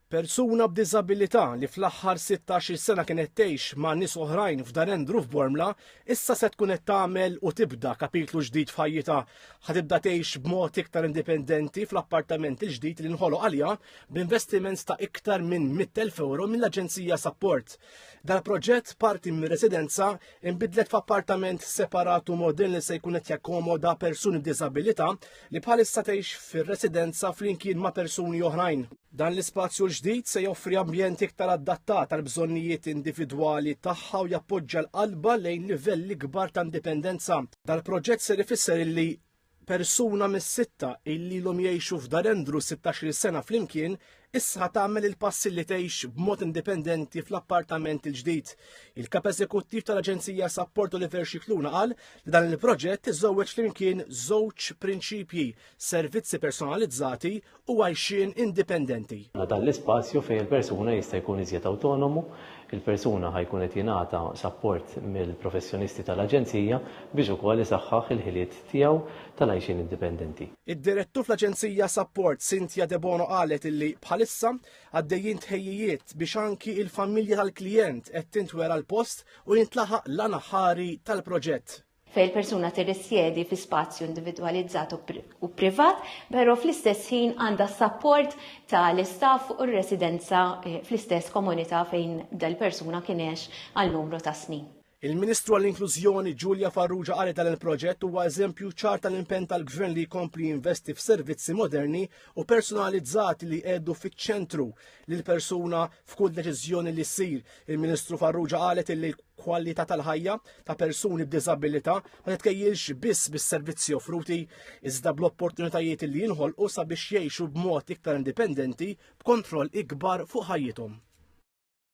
Persuna b'diżabilità li fl-aħħar 16 sena kienet tgħix ma' nies oħrajn f'Darendru f'Bormla, issa se tkun qed tagħmel u tibda kapitlu ġdid f'ħajjitha. Ħatibda tgħix b'mod iktar indipendenti fl-appartament il-ġdid li nħoloq għalija b'investiment ta' iktar minn 100,000 euro mill-Aġenzija Support. Dan proġett parti mir-residenza inbidlet f'appartament separatu modern li se jkun qed jakkomoda persuni b'diżabilità li bħalissa tgħix fir-residenza flimkien ma' persuni oħrajn. Dan l-ispazju ġdid se joffri ambjent iktar adattat għal bżonnijiet individwali tagħha u jappoġġja l-qalba lejn livelli kbar ta' indipendenza. Dal-proġett se ifisser illi persuna mis-sitta illi l-hom jgħixu f'Darendru 16 sena flimkien issa tagħmel il-passi li tgħix b'mod indipendenti fl-appartament il-ġdid. Il-kap eżekuttiv tal-Aġenzija Support Oliver Xikluna qal li dan il-proġett iżżewweġ flimkien żewġ prinċipji: servizzi personalizzati u għajxien indipendenti. Dan l-ispazju fejn il-persuna jista' jkun iżjed awtonomu, il-persuna ħajkun qed jingħata support mill-professjonisti tal-Aġenzija biex ukoll isaħħaħ il-ħiliet tiegħu tal-għajxien indipendenti. Id-direttur fl-Aġenzija Support Cynthia De Bono qalet illi bħalissa għaddejjin tħejjijiet biex anki il-familja tal-klijent qed tintwera l-post u jintlaħaq l-anaħħari tal-proġett. Fej il-persuna tirrisjedi fi spazju individualizzat u privat, però fl-istess ħin għandha support tal-istaff u r-residenza fl-istess komunità fejn dal-persuna kienex għal numru ta' snin. Il-Ministru għall-Inklużjoni Giulia Farrugia qalet dan il-proġett huwa eżempju ċar tal-impenn tal-Gvern li jkompli jinvesti f'servizzi moderni u personalizzati li jqiegħdu fiċ-ċentru lill-persuna f'kull deċiżjoni li ssir. Il-Ministru Farrugia qalet li l-kwalità tal-ħajja ta' persuni b'diżabilità ma titkejjilx biss bis-servizzi offruti iżda bl-opportunitajiet li jinħolqu sabiex jgħixu b'mod iktar indipendenti b'kontroll ikbar fuq ħajjithom.